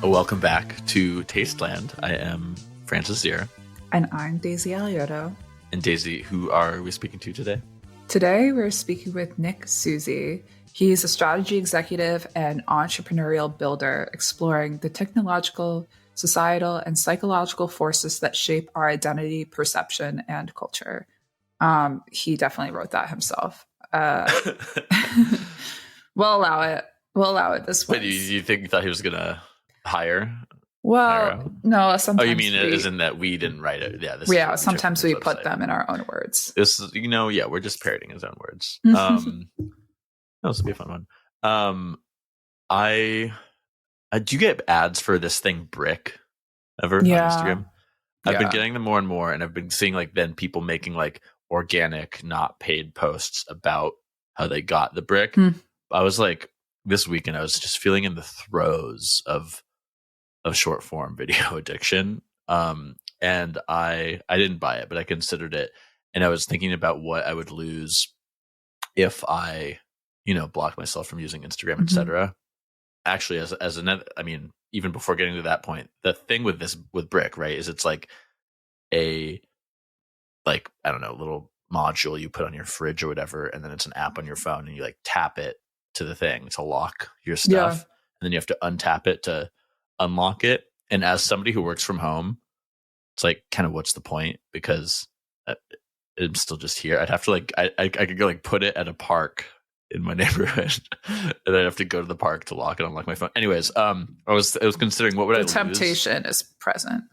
Welcome back to Tasteland. I am Francis Zira. And I'm Daisy Alioto. And Daisy, who are we speaking to today? Today we're speaking with Nick Susi. He's a strategy executive and entrepreneurial builder exploring the technological, societal, and psychological forces that shape our identity, perception, and culture. He definitely wrote that himself. We'll allow it. We'll allow it this way. But you thought he was going to hire? Well, no, sometimes. Oh, you mean it isn't that we didn't write it? Yeah, sometimes we put them in our own words. This, we're just parroting his own words. This will be a fun one. Do you get ads for this thing Brick ever on Instagram? I've been getting them more and more, and I've been seeing then people making organic, not paid posts about how they got the brick. I was this weekend, I was just feeling in the throes of short form video addiction. And I didn't buy it, but I considered it. And I was thinking about what I would lose if I, blocked myself from using Instagram, etc. Actually, as another, even before getting to that point, the thing with Brick, right, is it's a I don't know, little module you put on your fridge or whatever, and then it's an app on your phone, and you tap it to the thing to lock your stuff, and then you have to untap it to unlock it. And as somebody who works from home, it's kind of what's the point, because I'm still just here. I'd have to I could go put it at a park in my neighborhood, and I'd have to go to the park to lock and unlock my phone. Anyways, I was considering what would I lose. The temptation is present.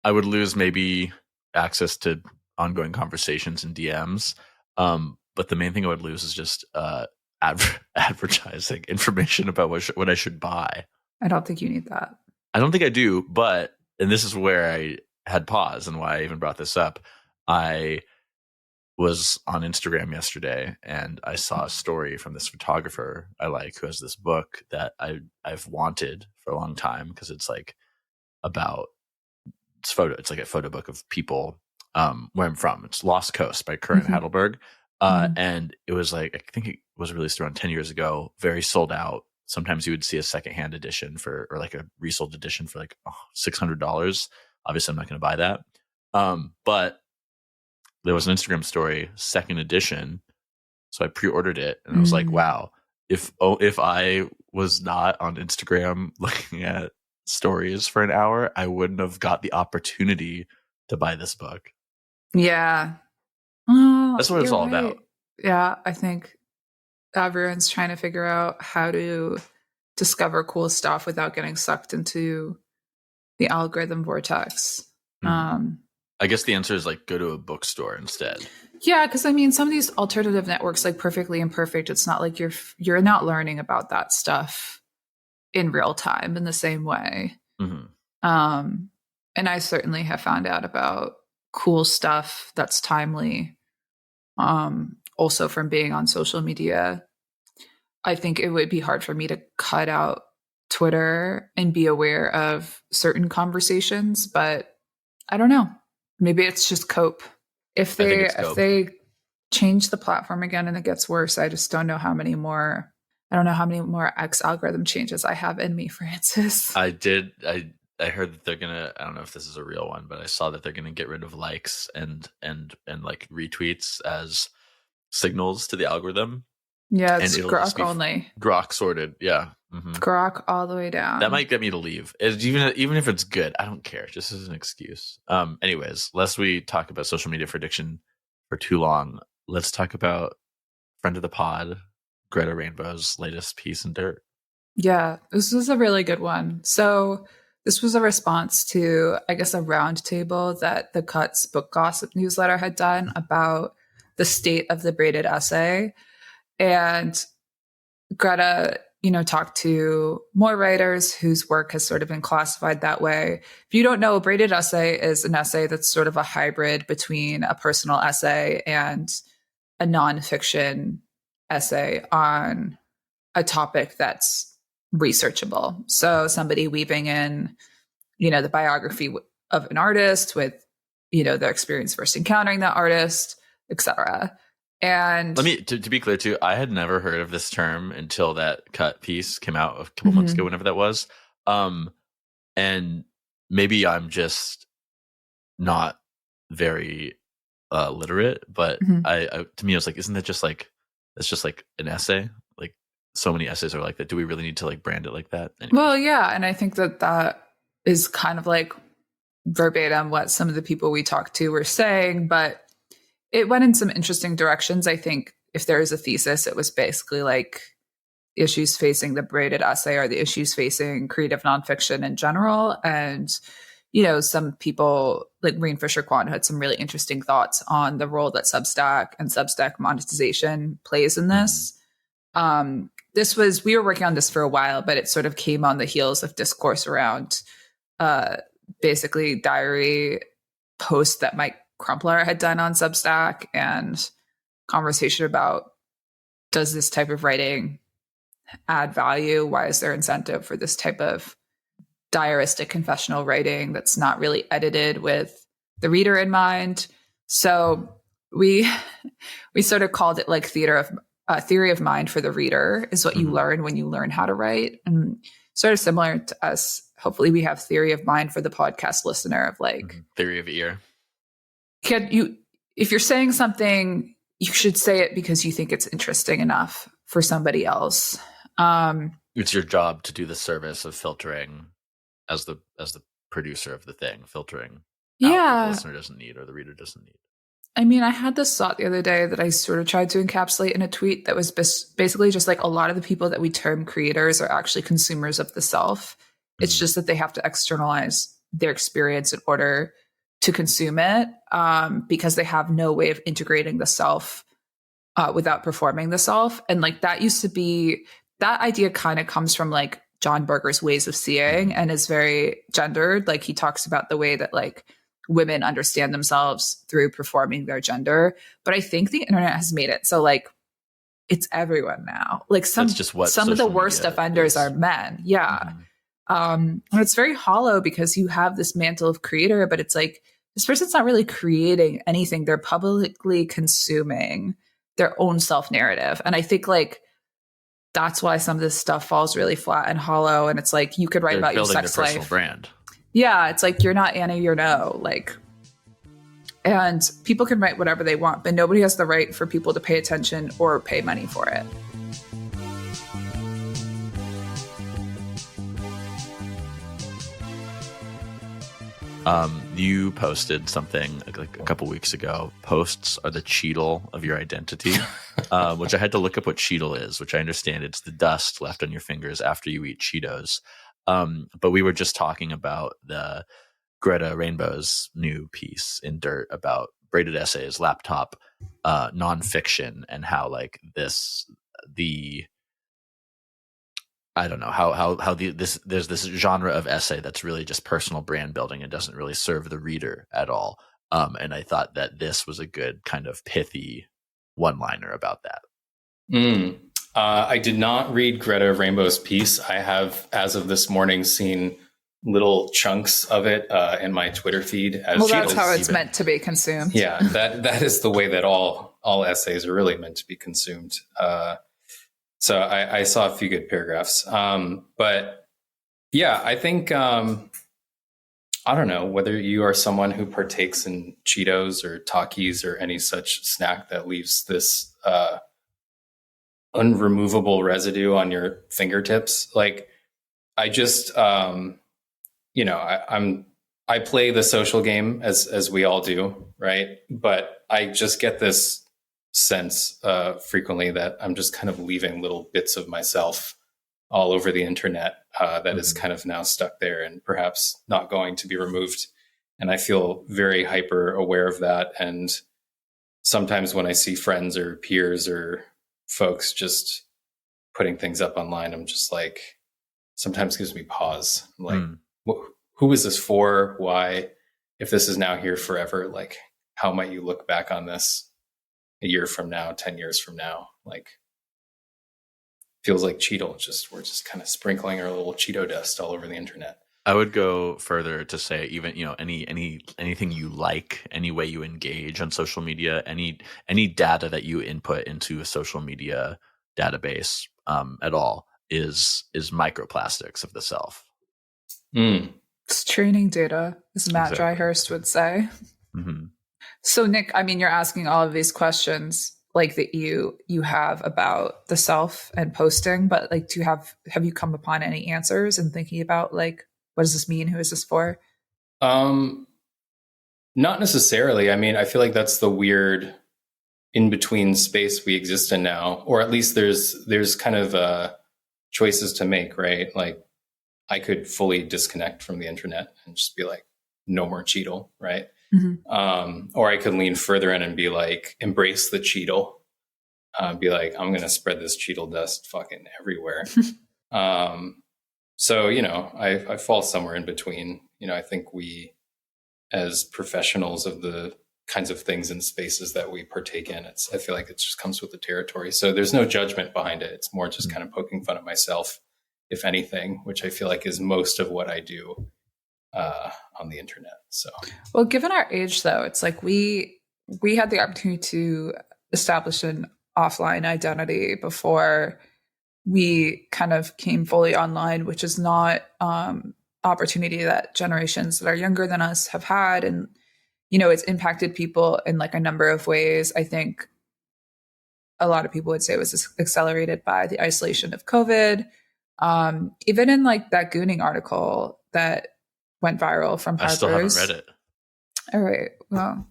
I would lose maybe access to ongoing conversations and DMs, but the main thing I would lose is just advertising information about what I should buy. I don't think you need that. I don't think I do, and this is where I had pause and why I even brought this up. I was on Instagram yesterday, and I saw a story from this photographer I who has this book that I've wanted for a long time, because it's about it's a photo book of people where I'm from. It's Lost Coast by Curran Heidelberg. And it was I think it was released around 10 years ago, very sold out. Sometimes you would see a secondhand edition or a resold edition for $600. Obviously I'm not going to buy that. But there was an Instagram story, second edition. So I pre-ordered it, and I was wow, if I was not on Instagram looking at stories for an hour, I wouldn't have got the opportunity to buy this book. Yeah. That's what it's all about. Yeah, I think everyone's trying to figure out how to discover cool stuff without getting sucked into the algorithm vortex. I guess the answer is go to a bookstore instead. Yeah, because some of these alternative networks, Perfectly Imperfect, it's not like you're not learning about that stuff in real time in the same way. And I certainly have found out about cool stuff that's timely. Also from being on social media. I think it would be hard for me to cut out Twitter and be aware of certain conversations, but I don't know. Maybe it's just cope. If they change the platform again and it gets worse, I just don't know how many more X algorithm changes I have in me, Francis. I heard that they're gonna, I don't know if this is a real one, but I saw that they're gonna get rid of likes and retweets as signals to the algorithm. Yeah, it's Grok only. Grok sorted, yeah. Grok all the way down. That might get me to leave. Even if it's good, I don't care. Just as an excuse. Anyways, lest we talk about social media for addiction for too long, let's talk about friend of the pod, Greta Rainbow's latest piece in Dirt. Yeah, this was a really good one. So this was a response to, I guess, a roundtable that the Cuts Book Gossip newsletter had done about the state of the braided essay. And Greta, talked to more writers whose work has sort of been classified that way. If you don't know, a braided essay is an essay that's sort of a hybrid between a personal essay and a nonfiction essay on a topic that's researchable. So somebody weaving in, the biography of an artist with, their experience first encountering that artist, etc. And to be clear too, I had never heard of this term until that Cut piece came out a couple months ago, whenever that was. And maybe I'm just not very literate, but I to me, I was like, isn't that just like, it's just like an essay? Like, so many essays are like that. Do we really need to like brand it like that? Anyways. Well, yeah. And I think that is kind of like verbatim what some of the people we talked to were saying, but it went in some interesting directions. I think if there is a thesis, it was basically like issues facing the braided essay are the issues facing creative nonfiction in general. And, you know, some people like Reen Fisher-Kwan had some really interesting thoughts on the role that Substack and Substack monetization plays in this. We were working on this for a while, but it sort of came on the heels of discourse around basically diary posts that Mike Crumpler had done on Substack and conversation about, does this type of writing add value? Why is there incentive for this type of diaristic confessional writing that's not really edited with the reader in mind? So we sort of called it like theory of mind for the reader is what you learn when you learn how to write. And sort of similar to us, hopefully we have theory of mind for the podcast listener of like theory of ear. If you're saying something, you should say it because you think it's interesting enough for somebody else. It's your job to do the service of filtering as the producer of the thing, filtering out what the listener doesn't need or the reader doesn't need. I mean, I had this thought the other day that I sort of tried to encapsulate in a tweet that was basically just like a lot of the people that we term creators are actually consumers of the self. It's just that they have to externalize their experience in order to consume it because they have no way of integrating the self without performing the self. And like that idea kind of comes from like John Berger's ways of seeing and is very gendered. Like he talks about the way that like women understand themselves through performing their gender. But I think the internet has made it so like it's everyone now. Like some of the worst offenders are men. Yeah. And it's very hollow because you have this mantle of creator, but it's like this person's not really creating anything. They're publicly consuming their own self-narrative. And I think like that's why some of this stuff falls really flat and hollow. And it's like you could write about your sex life. Personal brand. Yeah, it's like you're not Annie, you're no. Like, and people can write whatever they want, but nobody has the right for people to pay attention or pay money for it. You posted something like a couple weeks ago. Posts are the cheetle of your identity, which I had to look up what cheetle is, which I understand it's the dust left on your fingers after you eat Cheetos. But we were just talking about the Greta Rainbow's new piece in Dirt about braided essays, laptop, nonfiction, and how like I don't know how there's this genre of essay that's really just personal brand building and doesn't really serve the reader at all. And I thought that this was a good kind of pithy one-liner about that. I did not read Greta Rainbow's piece. I have, as of this morning, seen little chunks of it in my Twitter feed. That's how it's meant to be consumed. Yeah, that is the way that all essays are really meant to be consumed. So I saw a few good paragraphs. But yeah, I think, I don't know, whether you are someone who partakes in Cheetos or Takis or any such snack that leaves this unremovable residue on your fingertips. Like I just, I play the social game as we all do. Right. But I just get this sense frequently that I'm just kind of leaving little bits of myself all over the internet that is kind of now stuck there and perhaps not going to be removed. And I feel very hyper aware of that. And sometimes when I see friends or peers or folks just putting things up online, I'm just like, sometimes gives me pause. I'm like, who is this for? Why? If this is now here forever, like, how might you look back on this a year from now, 10 years from now? Like, feels like cheetle. We're just kind of sprinkling our little Cheeto dust all over the internet. I would go further to say even, anything you like, any way you engage on social media, any data that you input into a social media database at all is microplastics of the self. It's training data, as Matt Dryhurst would say. Mm-hmm. So Nick, I mean, you're asking all of these questions like that you have about the self and posting, but like, have you come upon any answers and thinking about like, what does this mean? Who is this for? Not necessarily. I mean, I feel like that's the weird in between space we exist in now, or at least there's kind of choices to make, right? Like I could fully disconnect from the internet and just be like, no more cheetle, right? Mm-hmm. Or I could lean further in and be like, embrace the cheetle. Be like, I'm going to spread this cheetle dust fucking everywhere. So, you know, I fall somewhere in between. You know, I think we, as professionals of the kinds of things and spaces that we partake in, I feel like it just comes with the territory. So there's no judgment behind it. It's more just kind of poking fun at myself, if anything, which I feel like is most of what I do on the internet. So, well, given our age, though, it's like we had the opportunity to establish an offline identity before we kind of came fully online, which is not opportunity that generations that are younger than us have had. And, you know, it's impacted people in like a number of ways. I think a lot of people would say it was accelerated by the isolation of COVID. Even in like that Gooning article that went viral from Harper's. I still haven't read it. All right. Well,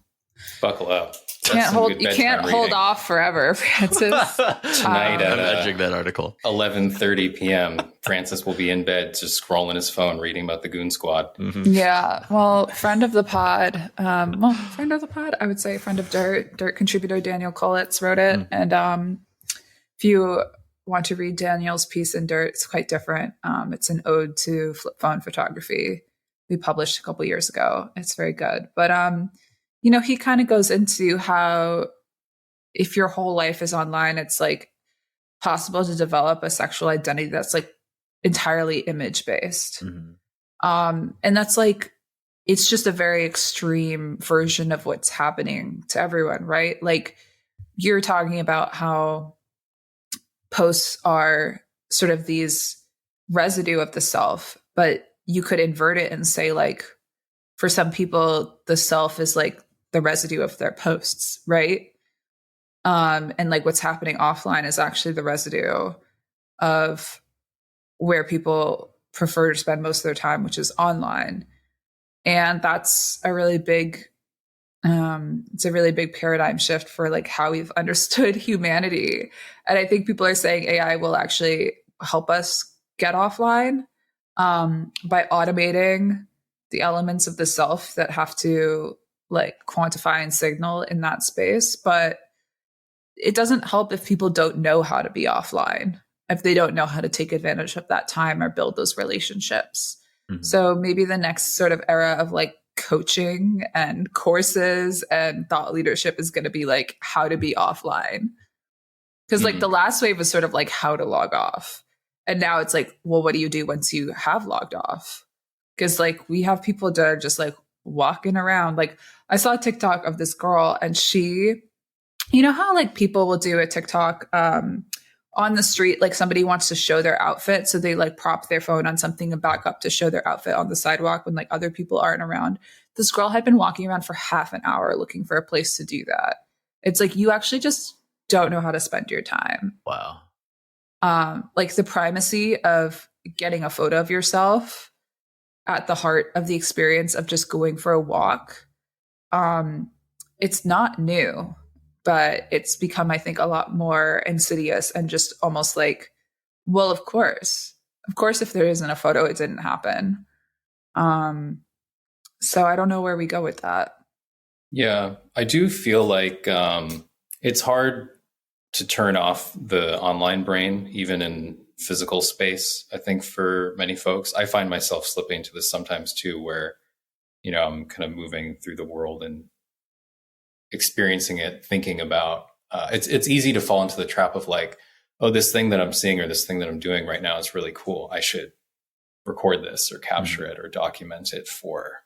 buckle up. You can't hold off forever, Francis. Tonight I'm edging that article. 11:30 p.m. Francis will be in bed just scrolling his phone, reading about the Goon Squad. Mm-hmm. Yeah. Well, friend of the pod. I would say friend of Dirt contributor Daniel Kolitz wrote it. Mm-hmm. And if you want to read Daniel's piece in Dirt, it's quite different. It's an ode to flip phone photography. We published a couple years ago. It's very good. But you know, he kind of goes into how if your whole life is online, it's like possible to develop a sexual identity that's like entirely image based. Mm-hmm. And that's like, it's just a very extreme version of what's happening to everyone, right? Like you're talking about how posts are sort of these residue of the self, but you could invert it and say like, for some people, the self is like the residue of their posts, right? And like what's happening offline is actually the residue of where people prefer to spend most of their time, which is online. And that's a really big, it's a really big paradigm shift for like how we've understood humanity. And I think people are saying AI will actually help us get offline by automating the elements of the self that have to like quantify and signal in that space. But it doesn't help if people don't know how to be offline, if they don't know how to take advantage of that time or build those relationships. Mm-hmm. So maybe the next sort of era of like coaching and courses and thought leadership is going to be like how to be offline. Because like the last wave was sort of like how to log off. And now it's like, well, what do you do once you have logged off? Because like we have people that are just like walking around. Like I saw a TikTok of this girl and she, you know how like people will do a TikTok on the street, like somebody wants to show their outfit. So they like prop their phone on something and back up to show their outfit on the sidewalk when like other people aren't around. This girl had been walking around for half an hour looking for a place to do that. It's like, you actually just don't know how to spend your time. Wow. Like the primacy of getting a photo of yourself at the heart of the experience of just going for a walk. It's not new, but it's become, I think, a lot more insidious and just almost like, well, of course, if there isn't a photo, it didn't happen. So I don't know where we go with that. Yeah, I do feel like it's hard to turn off the online brain, even in physical space. I think for many folks, I find myself slipping into this sometimes too, where, you know, I'm kind of moving through the world and experiencing it, thinking about, it's easy to fall into the trap of like, oh, this thing that I'm seeing or this thing that I'm doing right now is really cool. I should record this or capture it or document it for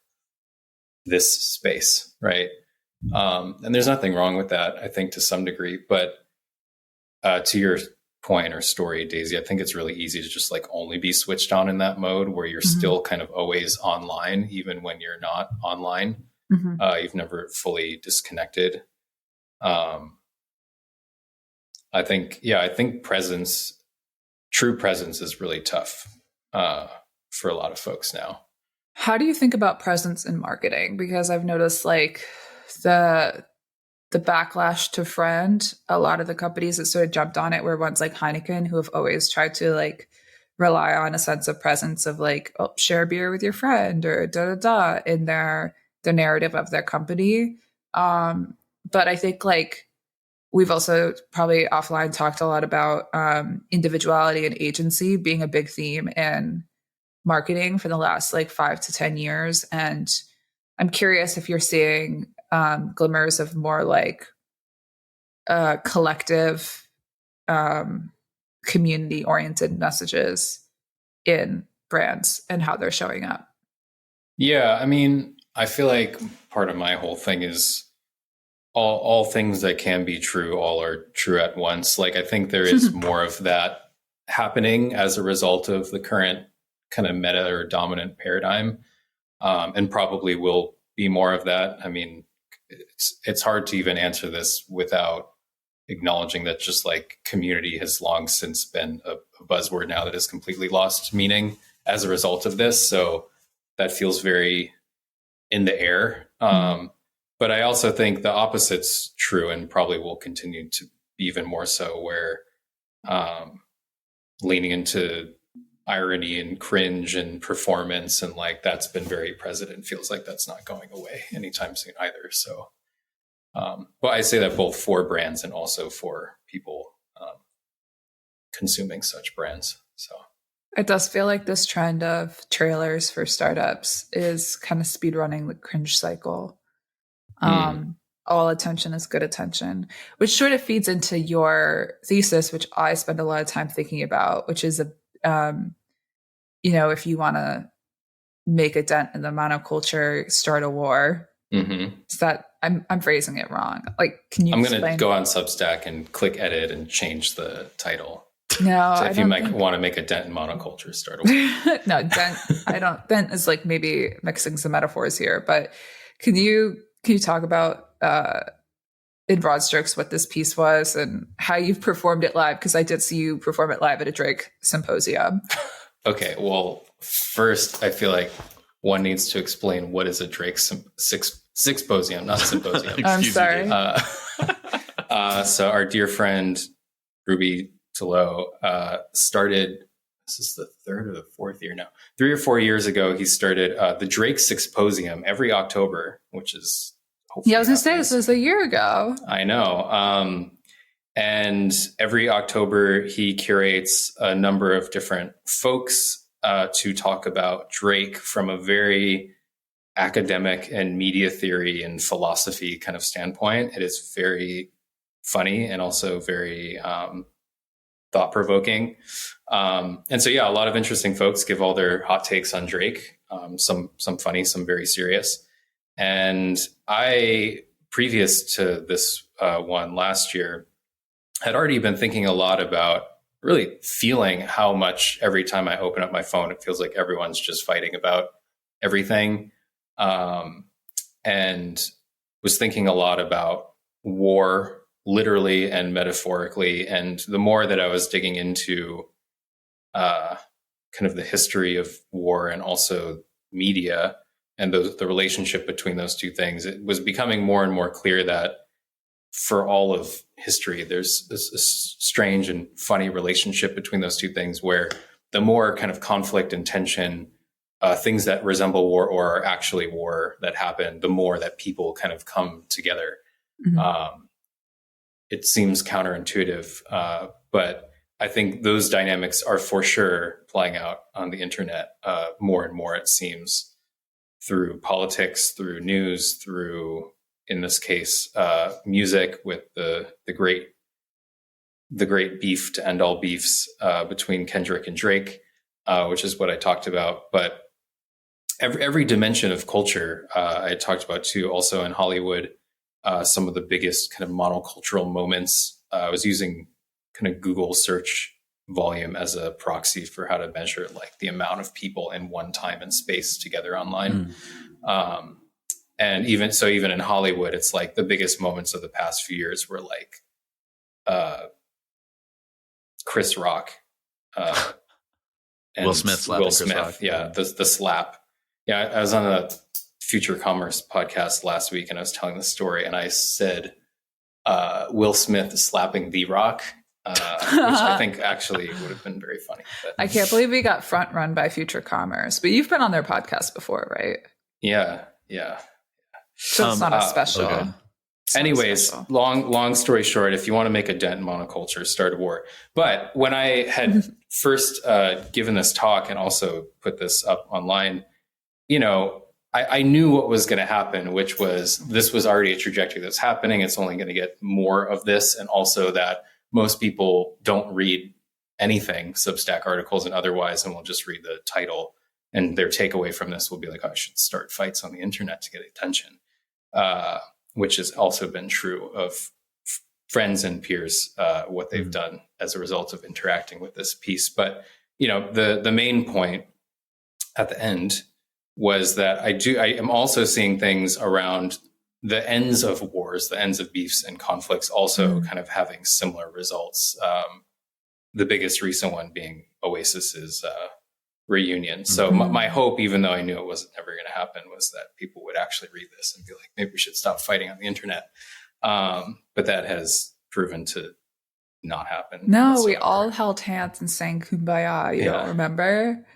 this space, right? And there's nothing wrong with that, I think, to some degree. But to your point or story, Daisy, I think it's really easy to just like only be switched on in that mode where you're still kind of always online, even when you're not online. You've never fully disconnected. I think true presence is really tough for a lot of folks now. How do you think about presence in marketing? Because I've noticed like the backlash to friend, a lot of the companies that sort of jumped on it were ones like Heineken, who have always tried to like rely on a sense of presence of like, oh, share a beer with your friend or in their narrative of their company. But I think like we've also probably offline talked a lot about individuality and agency being a big theme in marketing for the last like 5 to 10 years. And I'm curious if you're seeing glimmers of more like collective community oriented messages in brands and how they're showing up. Yeah. I mean, I feel like part of my whole thing is all things that can be true, all are true at once. Like, I think there is more of that happening as a result of the current kind of meta or dominant paradigm, and probably will be more of that. I mean, it's hard to even answer this without acknowledging that just like community has long since been a buzzword now that has completely lost meaning as a result of this. So that feels very in the air. But I also think the opposite's true and probably will continue to be even more so, where leaning into irony and cringe and performance and like that's been very present and feels like that's not going away anytime soon either. So, but I say that both for brands and also for people consuming such brands. So it does feel like this trend of trailers for startups is kind of speedrunning the cringe cycle. All attention is good attention, which sort of feeds into your thesis, which I spend a lot of time thinking about, which is if you want to make a dent in the monoculture, start a war. Is that I'm phrasing it wrong? Like, can you? I'm going to go on Substack and click edit and change the title. No, so if you might want to make a dent in monoculture, start a war. No, dent. I don't. Dent is like maybe mixing some metaphors here, but can you talk about in broad strokes what this piece was and how you've performed it live? Because I did see you perform it live at a Drake symposium. Okay, well, first, I feel like one needs to explain what is a Drake symposium, not symposium. I'm sorry. So our dear friend Ruby Tilo started. This is the third or the fourth year now. 3 or 4 years ago, he started the Drake symposium every October, which is. Yeah, I was going to say this was a year ago. I know. And every October, he curates a number of different folks to talk about Drake from a very academic and media theory and philosophy kind of standpoint. It is very funny and also very thought-provoking. And so, yeah, a lot of interesting folks give all their hot takes on Drake, some funny, some very serious. And I, previous to this one last year, had already been thinking a lot about really feeling how much every time I open up my phone, it feels like everyone's just fighting about everything. And was thinking a lot about war, literally and metaphorically. And the more that I was digging into kind of the history of war and also media, and the relationship between those two things, it was becoming more and more clear that for all of history, there's this strange and funny relationship between those two things, where the more kind of conflict and tension, things that resemble war or are actually war that happen, the more that people kind of come together. It seems counterintuitive, but I think those dynamics are for sure playing out on the internet more and more, it seems, through politics, through news, through, in this case, music, with the great beef to end all beefs between Kendrick and Drake, which is what I talked about. But every dimension of culture I talked about too. Also in Hollywood, some of the biggest kind of monocultural moments. I was using kind of Google search volume as a proxy for how to measure like the amount of people in one time and space together online. And even in Hollywood, it's like the biggest moments of the past few years were like Chris Rock, and Will Smith, Rock. Yeah, the slap. Yeah, I was on a Future Commerce podcast last week, and I was telling the story, and I said Will Smith slapping The Rock, which I think actually would have been very funny. But I can't believe we got front run by Future Commerce, but you've been on their podcast before, right? Yeah. So it's not a special. Okay. Anyways, long story short, if you want to make a dent in monoculture, start a war. But when I had first given this talk and also put this up online, I knew what was going to happen, which was this was already a trajectory that's happening. It's only going to get more of this. And also that most people don't read anything, Substack articles and otherwise, and will just read the title. And their takeaway from this will be like, oh, I should start fights on the internet to get attention. Which has also been true of friends and peers, what they've done as a result of interacting with this piece. But, the main point at the end was that I am also seeing things around the ends of wars, the ends of beefs and conflicts also kind of having similar results. The biggest recent one being Oasis's reunion. So my hope, even though I knew it wasn't never going to happen, was that people would actually read this and be like, maybe we should stop fighting on the internet. But that has proven to not happen. No, whatsoever. we all held hands and sang Kumbaya. You don't remember?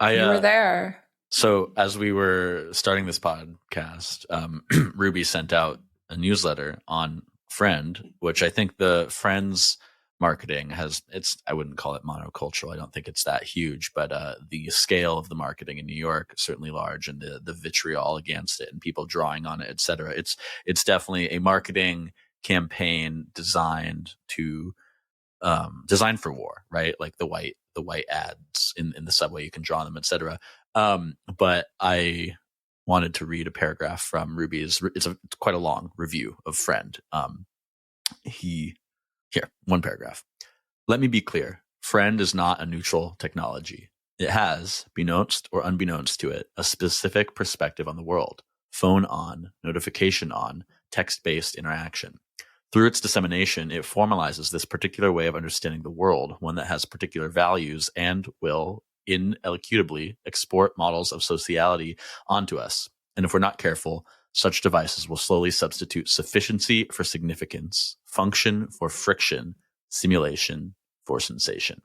You were there. So as we were starting this podcast, Ruby sent out a newsletter on Friend, which I think the Friends marketing I wouldn't call it monocultural. I don't think it's that huge, but the scale of the marketing in New York is certainly large, and the vitriol against it and people drawing on it, et cetera. It's definitely a marketing campaign designed for war, right? Like the white ads in the subway, you can draw them, et cetera. But I wanted to read a paragraph from Ruby's. It's quite a long review of Friend. Here, one paragraph. Let me be clear. Friend is not a neutral technology. It has, beknownst or unbeknownst to it, a specific perspective on the world. Phone on, notification on, text-based interaction. Through its dissemination, it formalizes this particular way of understanding the world, one that has particular values and will ineluctably export models of sociality onto us. And if we're not careful, such devices will slowly substitute sufficiency for significance, function for friction, simulation for sensation.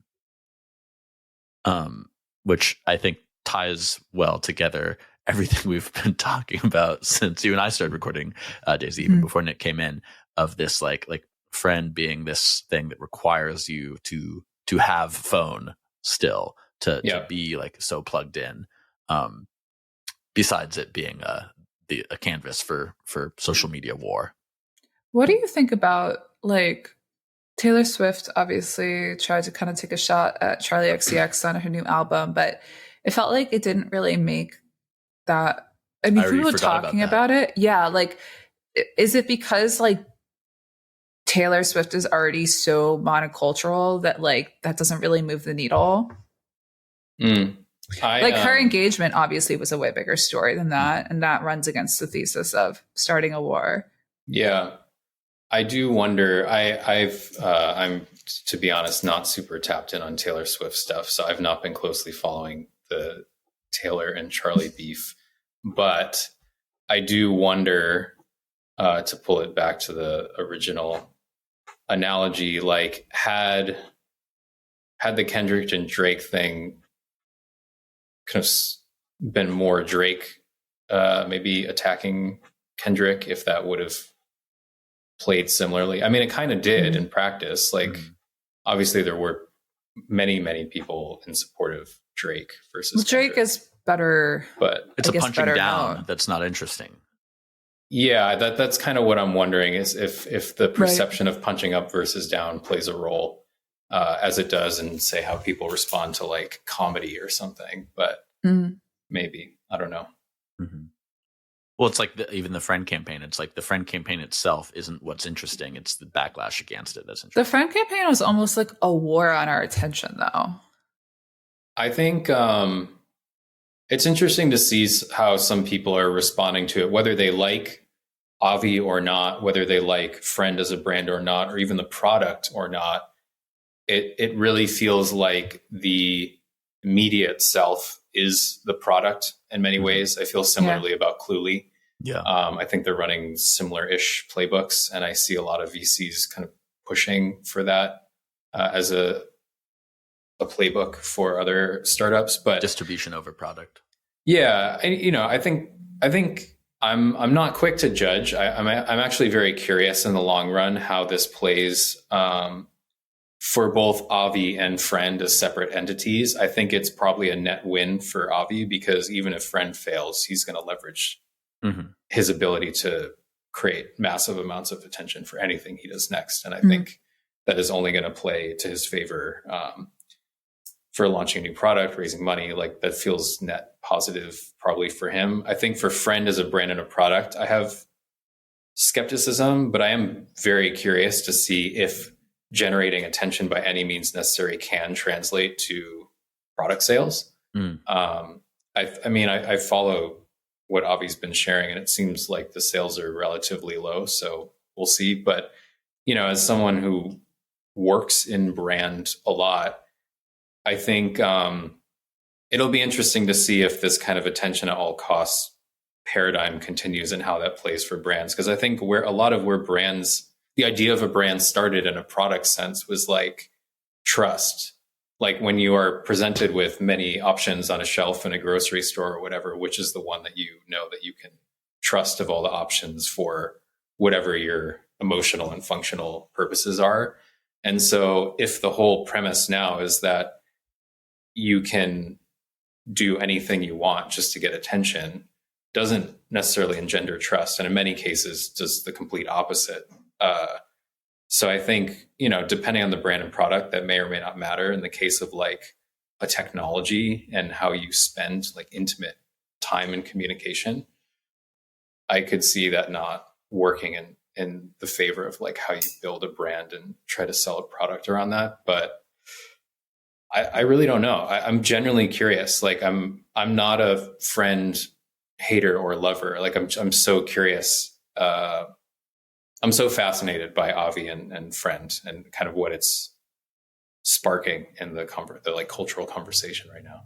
Which I think ties well together everything we've been talking about since you and I started recording, Daisy, even before Nick came in, of this like Friend being this thing that requires you to have phone still to be like so plugged in. Besides it being a canvas for social media war. What do you think about like Taylor Swift obviously tried to kind of take a shot at Charli XCX on her new album, but it felt like it didn't really make that. I mean, people were talking about it. Yeah. Like, is it because like Taylor Swift is already so monocultural that like that doesn't really move the needle? Her engagement obviously was a way bigger story than that, and that runs against the thesis of starting a war. Yeah, I do wonder. I'm, to be honest, not super tapped in on Taylor Swift stuff, so I've not been closely following the Taylor and Charli beef. But I do wonder, to pull it back to the original analogy, like had the Kendrick and Drake thing kind of been more Drake maybe attacking Kendrick, if that would have played similarly. I mean, it kind of did in practice. Like, obviously there were many, many people in support of Drake versus Drake Kendrick. is better, but it's a punching down that's not interesting. Yeah, that's kind of what I'm wondering, is if the perception of punching up versus down plays a role, as it does in, say, how people respond to like comedy or something. But maybe, I don't know. Well, it's like even the friend campaign. It's like the friend campaign itself isn't what's interesting. It's the backlash against it that's interesting. The friend campaign was almost like a war on our attention, though. I think it's interesting to see how some people are responding to it, whether they like Avi or not, whether they like Friend as a brand or not, or even the product or not. It really feels like the media itself is the product in many ways. I feel similarly about Cluely. Yeah. I think they're running similar-ish playbooks, and I see a lot of VCs kind of pushing for that as a playbook for other startups. But distribution over product. Yeah, and, I think I'm not quick to judge. I'm actually very curious in the long run how this plays for both Avi and Friend as separate entities. I think it's probably a net win for Avi, because even if Friend fails, he's going to leverage his ability to create massive amounts of attention for anything he does next. And I think that is only going to play to his favor for launching a new product, raising money. Like, that feels net positive probably for him. I think for Friend as a brand and a product, I have skepticism, but I am very curious to see if generating attention by any means necessary can translate to product sales. I follow what Avi's been sharing, and it seems like the sales are relatively low, so we'll see. But, as someone who works in brand a lot, I think it'll be interesting to see if this kind of attention at all costs paradigm continues and how that plays for brands. Because I think where brands, the idea of a brand started in a product sense was like trust. Like, when you are presented with many options on a shelf in a grocery store or whatever, which is the one that that you can trust of all the options for whatever your emotional and functional purposes are. And so if the whole premise now is that you can do anything you want just to get attention, doesn't necessarily engender trust, and in many cases does the complete opposite. So I think, depending on the brand and product, that may or may not matter. In the case of like a technology and how you spend like intimate time in communication, I could see that not working in the favor of like how you build a brand and try to sell a product around that. But I really don't know. I'm genuinely curious. Like, I'm not a Friend hater or lover. Like, I'm so curious. I'm so fascinated by Avi and Friend and kind of what it's sparking in the like cultural conversation right now.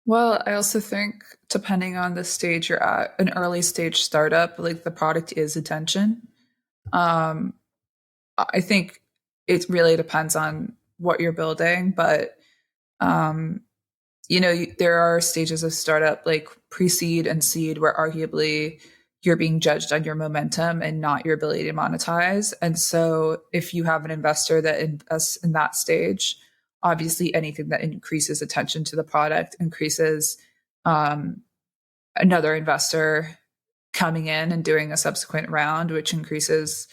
Well, I also think, depending on the stage you're at, an early stage startup, like, the product is attention. I think it really depends on what you're building, but there are stages of startup like pre-seed and seed where arguably you're being judged on your momentum and not your ability to monetize. And so if you have an investor that invests in that stage, obviously anything that increases attention to the product increases another investor coming in and doing a subsequent round, which increases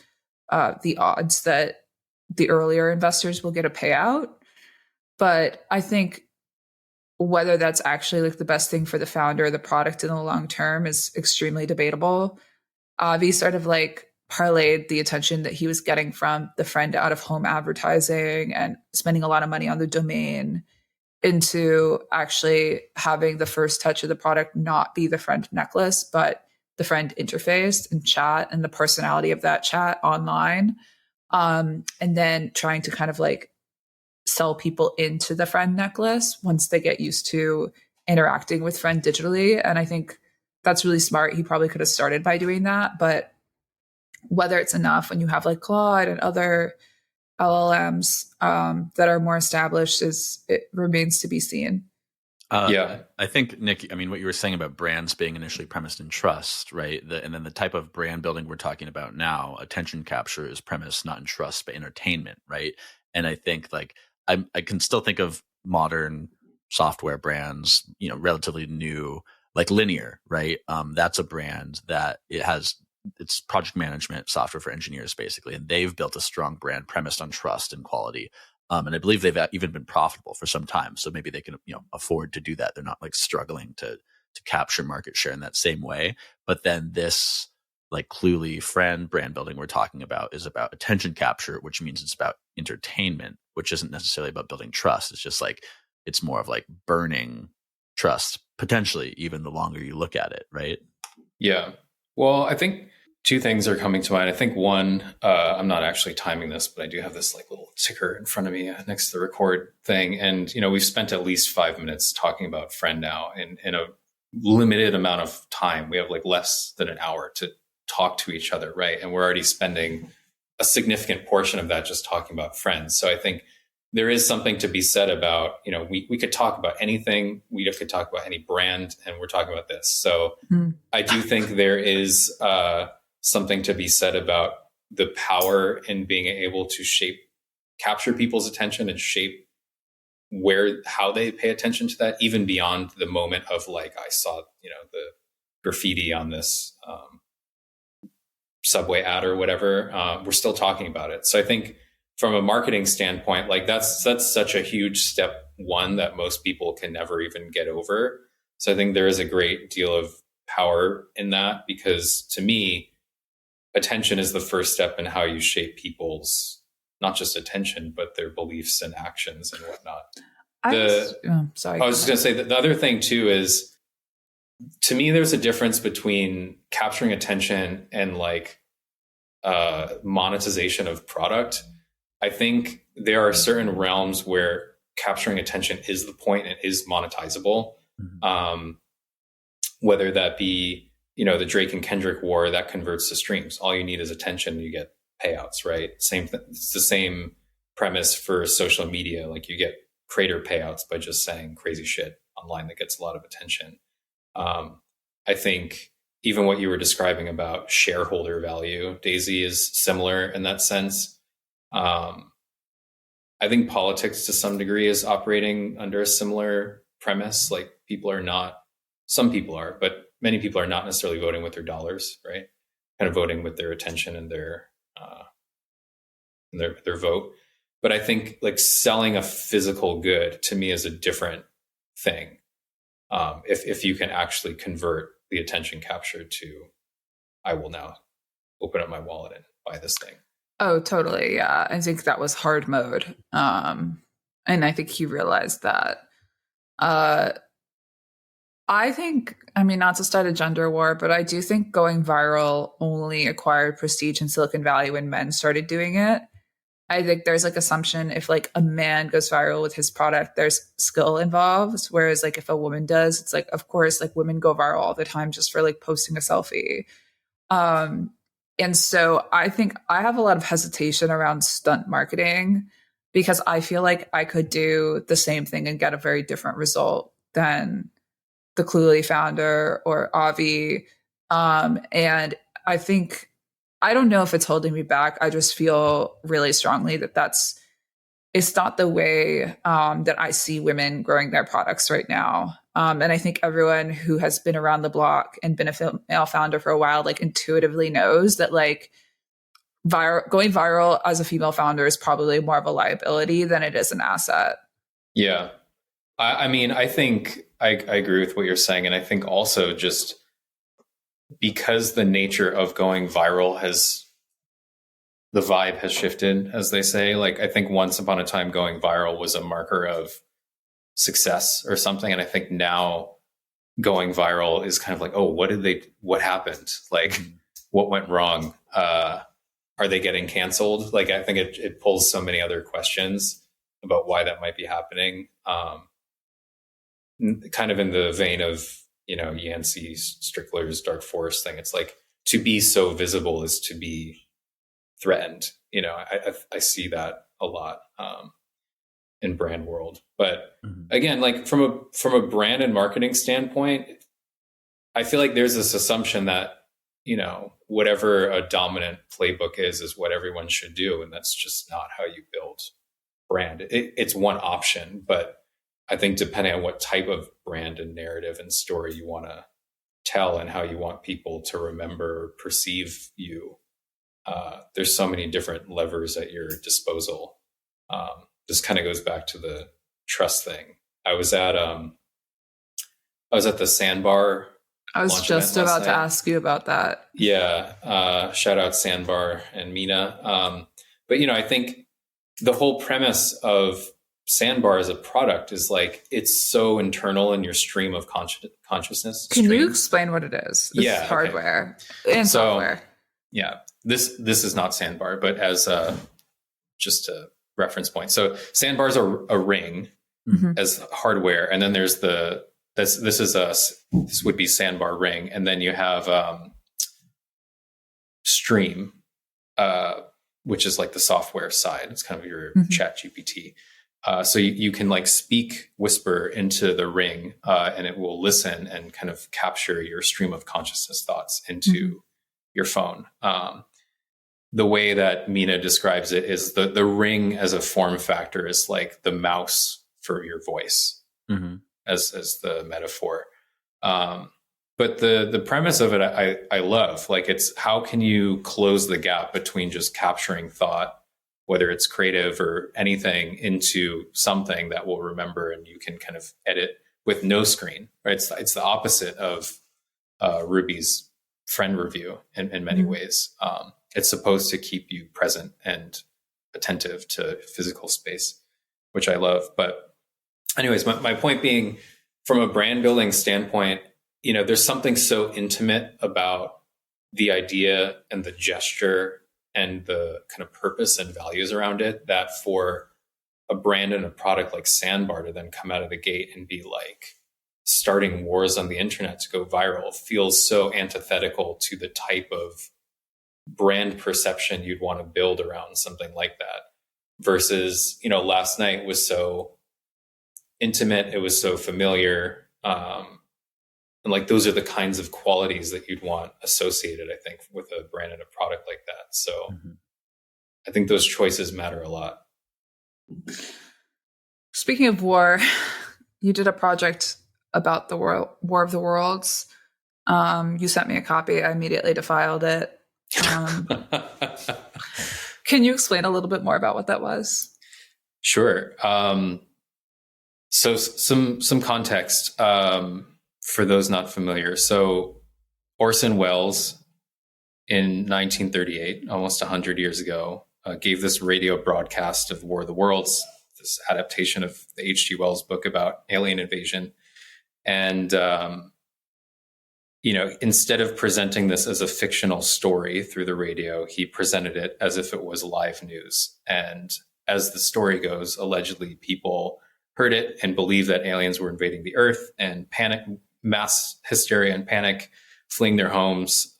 the odds that the earlier investors will get a payout. But I think whether that's actually like the best thing for the founder or the product in the long term is extremely debatable. Avi sort of like parlayed the attention that he was getting from the Friend out of home advertising and spending a lot of money on the domain into actually having the first touch of the product not be the Friend necklace, but the Friend interface and chat and the personality of that chat online. And then trying to kind of like sell people into the Friend necklace once they get used to interacting with Friend digitally. And I think that's really smart. He probably could have started by doing that, but whether it's enough when you have like Claude and other LLMs that are more established it remains to be seen. I think, Nick, what you were saying about brands being initially premised in trust, right? And then the type of brand building we're talking about now, attention capture, is premised not in trust, but entertainment, right? And I think like I can still think of modern software brands, relatively new, like Linear, right? That's a brand that it's project management software for engineers, basically. And they've built a strong brand premised on trust and quality. And I believe they've even been profitable for some time. So maybe they can, afford to do that. They're not like struggling to to capture market share in that same way. But then this like Cluely friend brand building we're talking about is about attention capture, which means it's about entertainment, which isn't necessarily about building trust. It's just like, it's more of like burning trust, potentially, even the longer you look at it, right? Yeah. Well, I think two things are coming to mind. I think one, I'm not actually timing this, but I do have this like little ticker in front of me next to the record thing. And, we've spent at least 5 minutes talking about Friend now in a limited amount of time. We have like less than an hour to talk to each other, right? And we're already spending a significant portion of that just talking about Friends. So I think there is something to be said about, we could talk about anything. We could talk about any brand, and we're talking about this. So I do think there is something to be said about the power in being able to capture people's attention and shape how they pay attention to that, even beyond the moment of like, I saw, the graffiti on this Subway ad or whatever. We're still talking about it. So I think from a marketing standpoint, like that's such a huge step one that most people can never even get over. So I think there is a great deal of power in that, because to me, attention is the first step in how you shape people's, not just attention, but their beliefs and actions and whatnot. I was just going to say that the other thing too is, to me, there's a difference between capturing attention and like monetization of product. I think there are certain realms where capturing attention is the point and is monetizable. Whether that be, the Drake and Kendrick war that converts to streams. All you need is attention, you get payouts, right? It's the same premise for social media. Like you get creator payouts by just saying crazy shit online that gets a lot of attention. I think even what you were describing about shareholder value, Daisy, is similar in that sense. I think politics to some degree is operating under a similar premise. Like some people are, but many people are not necessarily voting with their dollars, right? Kind of voting with their attention and their vote. But I think like selling a physical good to me is a different thing. If you can actually convert the attention captured to, I will now open up my wallet and buy this thing. Oh, totally. Yeah. I think that was hard mode. And I think he realized that. I think, not to start a gender war, but I do think going viral only acquired prestige in Silicon Valley when men started doing it. I think there's like assumption if like a man goes viral with his product, there's skill involved. Whereas like if a woman does, it's like, of course, like women go viral all the time just for like posting a selfie. And so I think I have a lot of hesitation around stunt marketing, because I feel like I could do the same thing and get a very different result than the Cluely founder or Avi. And I think, I don't know if it's holding me back. I just feel really strongly that it's not the way that I see women growing their products right now. And I think everyone who has been around the block and been a female founder for a while, like intuitively knows that like going viral as a female founder is probably more of a liability than it is an asset. Yeah. I think I agree with what you're saying. And I think also just because the nature of going viral the vibe has shifted, as they say. Like, I think once upon a time going viral was a marker of success or something. And I think now going viral is kind of like, oh, what happened? Like, what went wrong? Are they getting canceled? Like, I think it pulls so many other questions about why that might be happening. Kind of in the vein of, Yancey Strickler's Dark Forest thing. It's like, to be so visible is to be threatened. I see that a lot in brand world. But again, like from a brand and marketing standpoint, I feel like there's this assumption that, whatever a dominant playbook is what everyone should do. And that's just not how you build brand. It's one option, but I think depending on what type of brand and narrative and story you want to tell and how you want people to remember or perceive you, there's so many different levers at your disposal. This kind of goes back to the trust thing. I was at I was at the Sandbar. I was just about to ask you about that. Yeah. Shout out Sandbar and Mina. But, I think the whole premise of Sandbar as a product is like, it's so internal in your stream of consciousness. Can you explain what it is? This is hardware and software. Yeah. This is not Sandbar, but as just a reference point. So Sandbar's a ring as hardware. And then there's this would be Sandbar ring. And then you have Stream, which is like the software side. It's kind of your chat GPT. So you can like whisper into the ring, and it will listen and kind of capture your stream of consciousness thoughts into your phone. The way that Mina describes it is the ring as a form factor is like the mouse for your voice, as the metaphor. But the premise of it, I love. Like, it's how can you close the gap between just capturing thought, whether it's creative or anything, into something that will remember and you can kind of edit with no screen, right? It's the opposite of Ruby's friend review in many ways. It's supposed to keep you present and attentive to physical space, which I love. But anyways, my point being, from a brand building standpoint, there's something so intimate about the idea and the gesture and the kind of purpose and values around it, that for a brand and a product like Sandbar to then come out of the gate and be like starting wars on the internet to go viral feels so antithetical to the type of brand perception you'd want to build around something like that. Versus, last night was so intimate, it was so familiar. And like, those are the kinds of qualities that you'd want associated, I think, with a brand and a product like that. So I think those choices matter a lot. Speaking of war, you did a project about the War of the Worlds. You sent me a copy. I immediately defiled it. Can you explain a little bit more about what that was? Sure. So some context. For those not familiar, so Orson Welles in 1938, almost 100 years ago, gave this radio broadcast of War of the Worlds, this adaptation of the H.G. Wells book about alien invasion. And, instead of presenting this as a fictional story through the radio, he presented it as if it was live news. And as the story goes, allegedly people heard it and believed that aliens were invading the Earth, and mass hysteria and panic, fleeing their homes,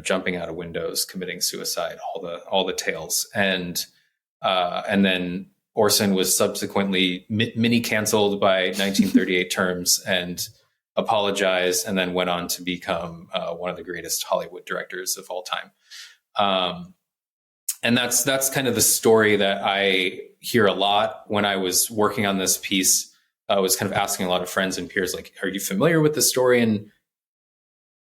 jumping out of windows, committing suicide, all the tales. And then Orson was subsequently mini canceled by 1938 terms and apologized, and then went on to become one of the greatest Hollywood directors of all time. And that's kind of the story that I hear a lot when I was working on this piece. I was kind of asking a lot of friends and peers, like, are you familiar with the story? And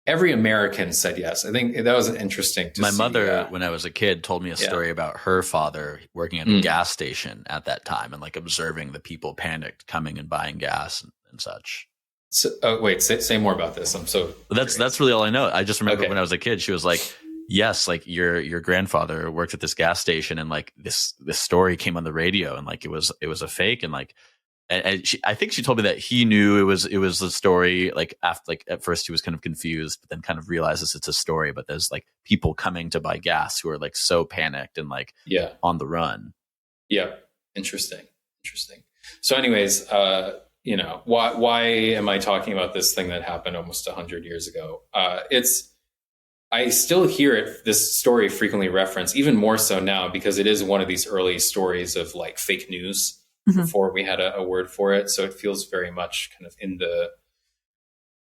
every American said yes. I think that was interesting to My see. mother, when I was a kid, told me a story about her father working at a gas station at that time and like observing the people panicked coming and buying gas and such. So, wait, say more about this. I'm so that's really all I know. I just remember when I was a kid, she was like, yes, like your grandfather worked at this gas station, and like this story came on the radio, and like it was a fake, and like. And I think she told me that he knew it was the story. Like at first he was kind of confused, but then kind of realizes it's a story. But there's like people coming to buy gas who are like so panicked and like on the run. Yeah, interesting. So, anyways, why am I talking about this thing that happened almost 100 years ago? I still hear this story frequently referenced, even more so now, because it is one of these early stories of like fake news. Before we had a word for it. So it feels very much kind of in the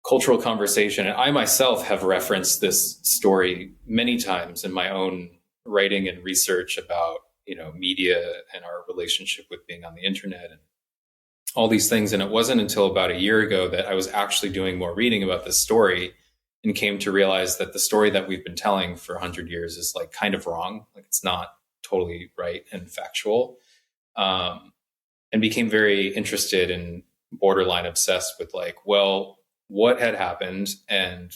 cultural conversation. And I myself have referenced this story many times in my own writing and research about, media and our relationship with being on the internet and all these things. And it wasn't until about a year ago that I was actually doing more reading about this story and came to realize that the story that we've been telling for 100 years is like kind of wrong. Like, it's not totally right and factual. And became very interested in borderline obsessed with like, well, what had happened and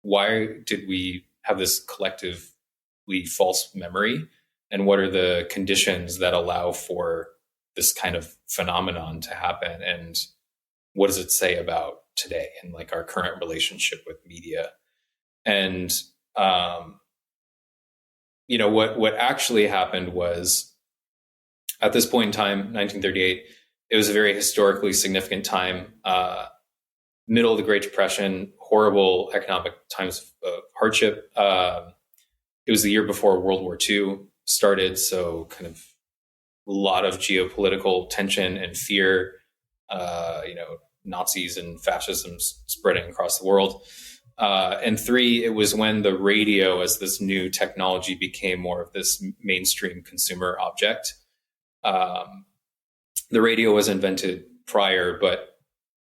why did we have this collectively false memory? And what are the conditions that allow for this kind of phenomenon to happen? And what does it say about today and like our current relationship with media? And, what actually happened was at this point in time, 1938, it was a very historically significant time, middle of the Great Depression, horrible economic times of hardship. It was the year before World War II started, so kind of a lot of geopolitical tension and fear, Nazis and fascism spreading across the world. And 3, it was when the radio as this new technology became more of this mainstream consumer object. The radio was invented prior, but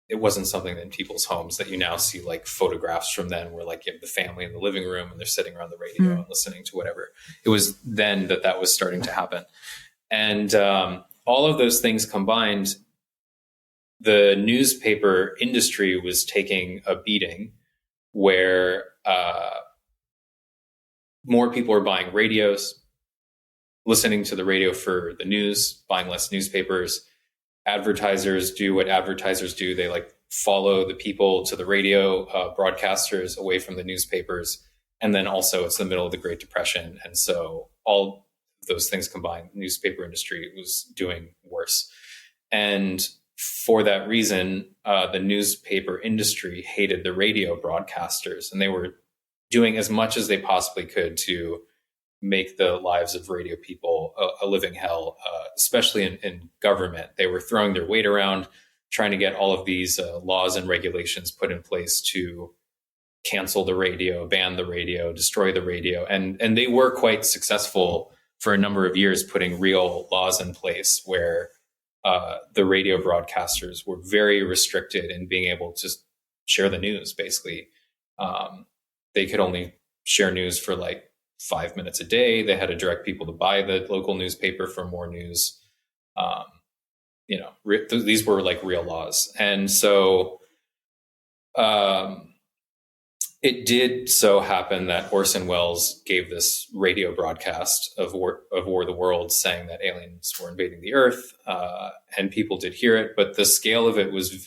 it wasn't something in people's homes that you now see like photographs from then where like you have the family in the living room and they're sitting around the radio and listening to whatever. It was then that was starting to happen. And all of those things combined, the newspaper industry was taking a beating where more people are buying radios, listening to the radio for the news, buying less newspapers. Advertisers do what advertisers do. They like follow the people to the radio broadcasters away from the newspapers. And then also it's the middle of the Great Depression. And so all those things combined, the newspaper industry was doing worse. And for that reason, the newspaper industry hated the radio broadcasters, and they were doing as much as they possibly could to make the lives of radio people a living hell, especially in government. They were throwing their weight around, trying to get all of these laws and regulations put in place to cancel the radio, ban the radio, destroy the radio. And they were quite successful for a number of years, putting real laws in place where the radio broadcasters were very restricted in being able to share the news. Basically, they could only share news for like 5 minutes a day. They had to direct people to buy the local newspaper for more news. These were like real laws. And so it did so happen that Orson Welles gave this radio broadcast of War of the Worlds saying that aliens were invading the Earth, and people did hear it, but the scale of it was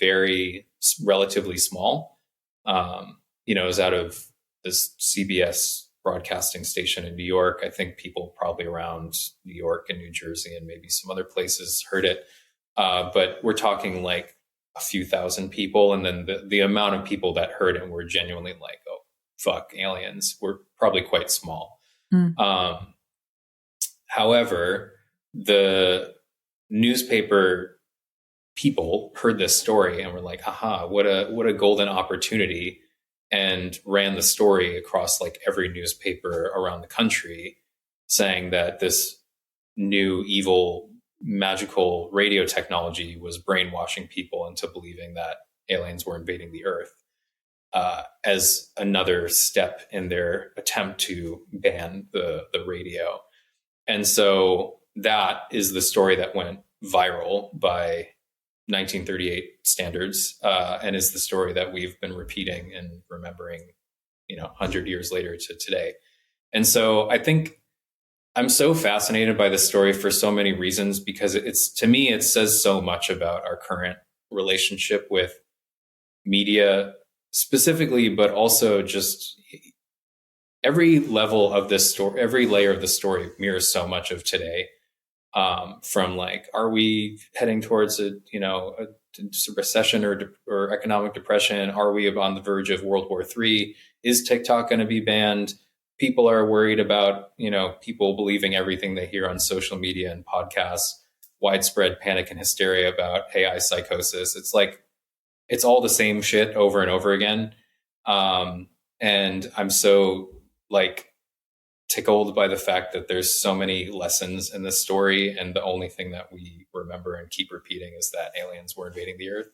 relatively small. It was out of this CBS broadcasting station in New York. I think people probably around New York and New Jersey and maybe some other places heard it. But we're talking like a few thousand people. And then the amount of people that heard it were genuinely like, oh, fuck, aliens, were probably quite small. However, the newspaper people heard this story and were like, aha, what a golden opportunity, and ran the story across like every newspaper around the country saying that this new evil magical radio technology was brainwashing people into believing that aliens were invading the Earth, as another step in their attempt to ban the radio. And so that is the story that went viral by 1938 standards, and is the story that we've been repeating and remembering, 100 years later to today. And so I think I'm so fascinated by this story for so many reasons, because to me, it says so much about our current relationship with media specifically, but also just every level of this story, every layer of the story mirrors so much of today. From like, are we heading towards a recession or economic depression? Are we on the verge of World War III? Is TikTok going to be banned? People are worried about, people believing everything they hear on social media and podcasts, widespread panic and hysteria about AI psychosis. It's like, it's all the same shit over and over again. And I'm so tickled by the fact that there's so many lessons in this story, and the only thing that we remember and keep repeating is that aliens were invading the Earth.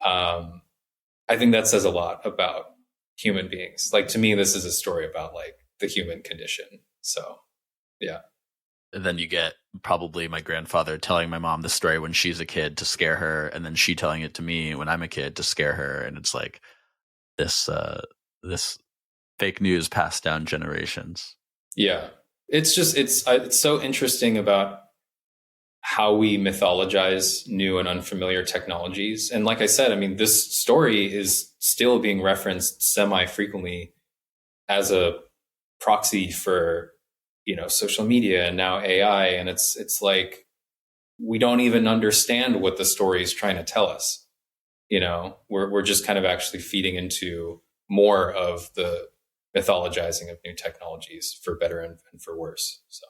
I think that says a lot about human beings. Like, to me, this is a story about like the human condition. So, yeah. And then you get probably my grandfather telling my mom the story when she's a kid to scare her, and then she telling it to me when I'm a kid to scare her, and it's like this fake news passed down generations. Yeah, it's so interesting about how we mythologize new and unfamiliar technologies. And like I said, I mean, this story is still being referenced semi-frequently as a proxy for, social media and now AI. And it's like, we don't even understand what the story is trying to tell us. We're just kind of actually feeding into more of the mythologizing of new technologies, for better and for worse. So.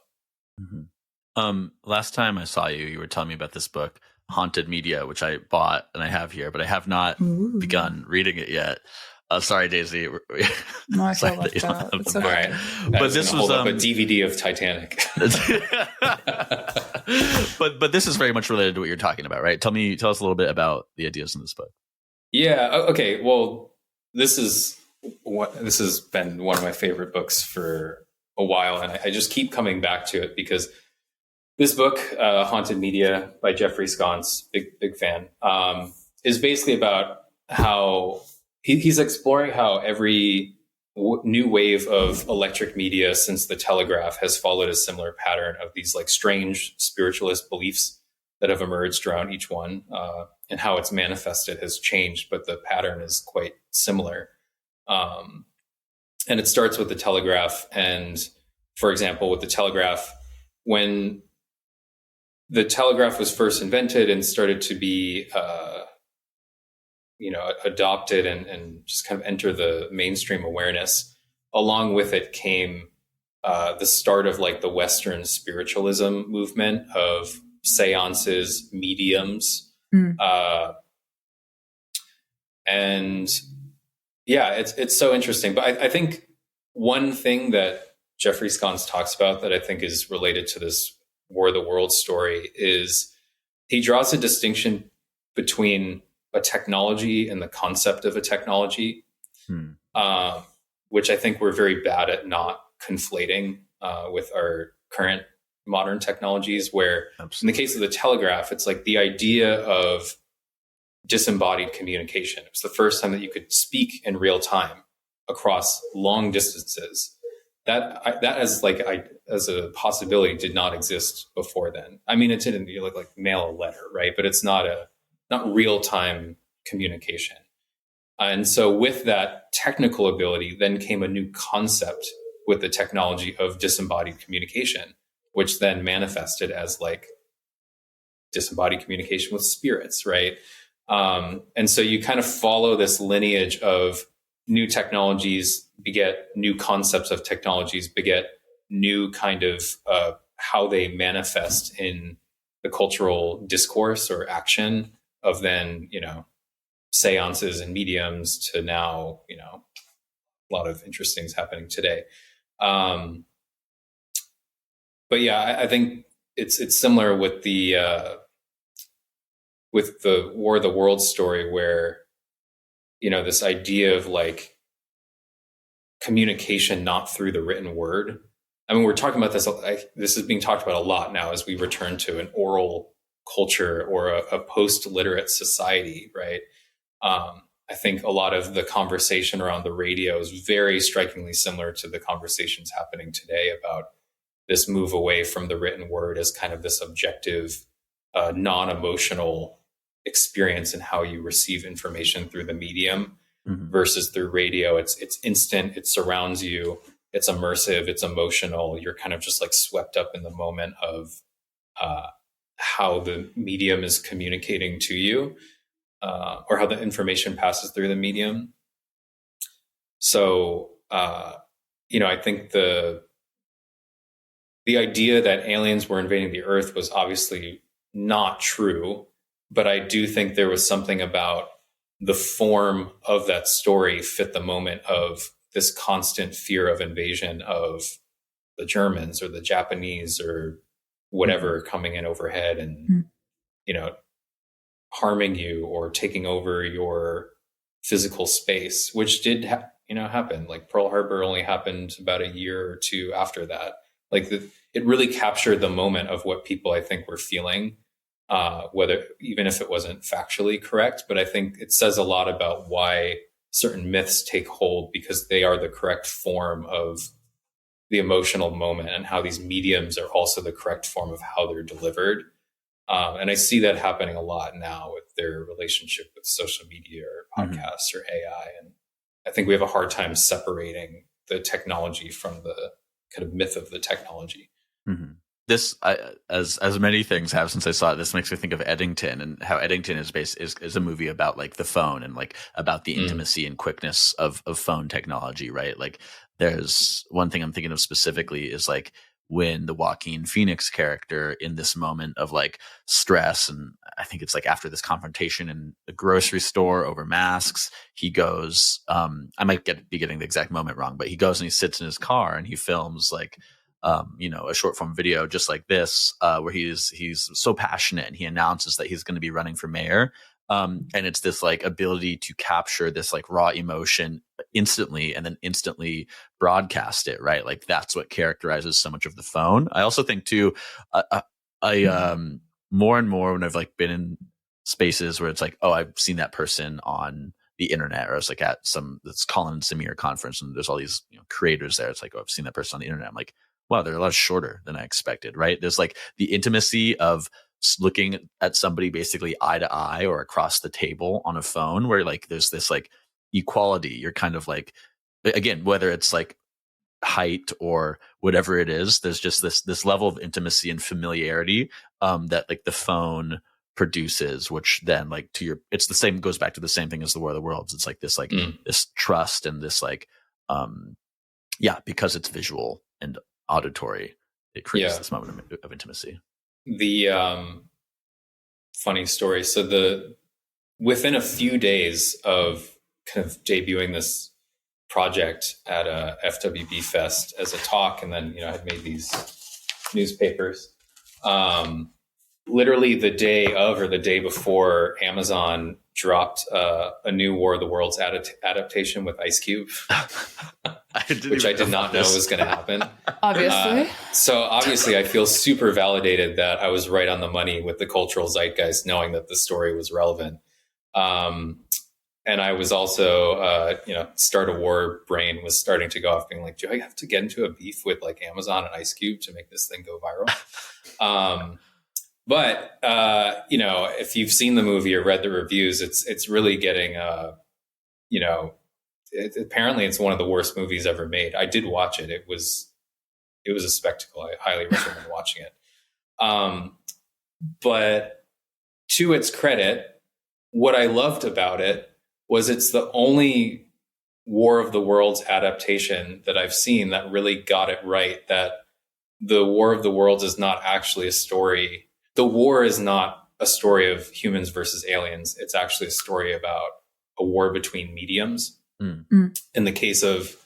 Mm-hmm. Last time I saw you were telling me about this book, Haunted Media, which I bought and I have here, but I have not begun reading it yet. Sorry, Daisy. No, I feel left out. It's okay. All right. But this was up a DVD of Titanic. but this is very much related to what you're talking about, right? Tell us a little bit about the ideas in this book. Yeah. Okay. Well, this has been one of my favorite books for a while, and I just keep coming back to it because this book, Haunted Media by Jeffrey Sconce, big fan, is basically about how he's exploring how every new wave of electric media since the telegraph has followed a similar pattern of these like strange spiritualist beliefs that have emerged around each one, and how it's manifested has changed, but the pattern is quite similar. And it starts with the telegraph. And for example, with the telegraph, when the telegraph was first invented and started to be, adopted and just kind of enter the mainstream awareness, along with it came the start of like the Western spiritualism movement of seances, mediums. And yeah, it's so interesting. But I think one thing that Jeffrey Sconce talks about that I think is related to this War of the Worlds story is he draws a distinction between a technology and the concept of a technology, which I think we're very bad at not conflating with our current modern technologies, where in the case of the telegraph, it's like the idea of disembodied communication. It was the first time that you could speak in real time across long distances. That as a possibility did not exist before then. I mean, it didn't like mail a letter, right? But it's not real time communication. And so with that technical ability, then came a new concept with the technology of disembodied communication, which then manifested as like disembodied communication with spirits, right? And so you kind of follow this lineage of new technologies beget new concepts of technologies, beget new kind of how they manifest in the cultural discourse or action of then, seances and mediums to now, a lot of interesting things happening today. But yeah, I think it's similar with the War of the Worlds story, where this idea of like communication not through the written word. I mean, we're talking about this. This is being talked about a lot now as we return to an oral culture or a post-literate society, right? I think a lot of the conversation around the radio is very strikingly similar to the conversations happening today about this move away from the written word as kind of this objective, non-emotional experience in how you receive information through the medium versus through radio. It's instant, it surrounds you, it's immersive, it's emotional. You're kind of just like swept up in the moment of how the medium is communicating to you, or how the information passes through the medium. So, I think the idea that aliens were invading the Earth was obviously not true, but I do think there was something about the form of that story fit the moment of this constant fear of invasion of the Germans or the Japanese or whatever coming in overhead and, harming you or taking over your physical space, which did, happen. Like Pearl Harbor only happened about a year or two after that. Like it really captured the moment of what people, I think, were feeling, whether even if it wasn't factually correct. But I think it says a lot about why certain myths take hold, because they are the correct form of the emotional moment, and how these mediums are also the correct form of how they're delivered. And I see that happening a lot now with their relationship with social media or podcasts or AI. And I think we have a hard time separating the technology from the kind of myth of the technology. This, as many things have since I saw it, this makes me think of Eddington, and how Eddington is a movie about like the phone and like about the intimacy and quickness of phone technology, right? Like there's one thing I'm thinking of specifically is like when the Joaquin Phoenix character in this moment of like stress, and I think it's like after this confrontation in the grocery store over masks, he goes, I might be getting the exact moment wrong, but he goes and he sits in his car and he films like, a short form video just like this, where he's so passionate, and he announces that he's going to be running for mayor. And it's this like ability to capture this like raw emotion instantly and then instantly broadcast it, right? Like that's what characterizes so much of the phone. I also think too, I more and more when I've like been in spaces where it's like, oh, I've seen that person on the internet, or I was like at this Colin Samir conference, and there's all these creators there. It's like, oh, I've seen that person on the internet. I'm like, wow, they're a lot shorter than I expected, right? There's like the intimacy of looking at somebody basically eye to eye or across the table on a phone, where like there's this like equality. You're kind of like, again, whether it's like height or whatever it is, there's just this level of intimacy and familiarity that like the phone produces, which then like it's the same, goes back to the same thing as the War of the Worlds. It's like this this trust and this like because it's visual and auditory, it creates this moment of intimacy. The funny story. So within a few days of kind of debuting this project at a FWB Fest as a talk, and then I'd made these newspapers. Literally the day of or the day before, Amazon dropped a new War of the Worlds adaptation with Ice Cube, which I did not know was going to happen. Obviously. So obviously I feel super validated that I was right on the money with the cultural zeitgeist, knowing that the story was relevant. And I was also, start a war brain was starting to go off, being like, do I have to get into a beef with like Amazon and Ice Cube to make this thing go viral? But if you've seen the movie or read the reviews, it's really getting, apparently it's one of the worst movies ever made. I did watch it. It was a spectacle. I highly recommend watching it. But to its credit, what I loved about it was it's the only War of the Worlds adaptation that I've seen that really got it right, that the War of the Worlds is not actually a story. The war is not a story of humans versus aliens. It's actually a story about a war between mediums. In the case of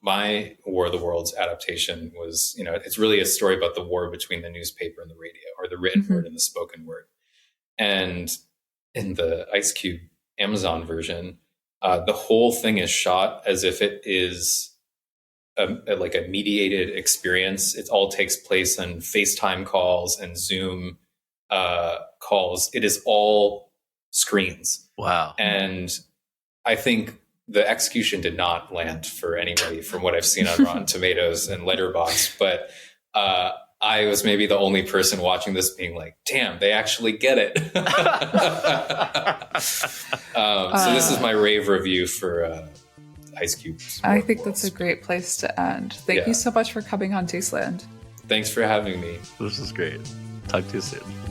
my War of the Worlds adaptation was, it's really a story about the war between the newspaper and the radio, or the written word and the spoken word. And in the Ice Cube Amazon version, the whole thing is shot as if it is like a mediated experience. It all takes place on FaceTime calls and Zoom calls. It is all screens. Wow. And I think the execution did not land for anybody from what I've seen on Rotten Tomatoes and Letterboxd, but I was maybe the only person watching this being like, damn, they actually get it. So this is my rave review for Ice Cube. I think that's a great place to end. Thank you so much for coming on Tasteland. Thanks for having me. This is great. Talk to you soon.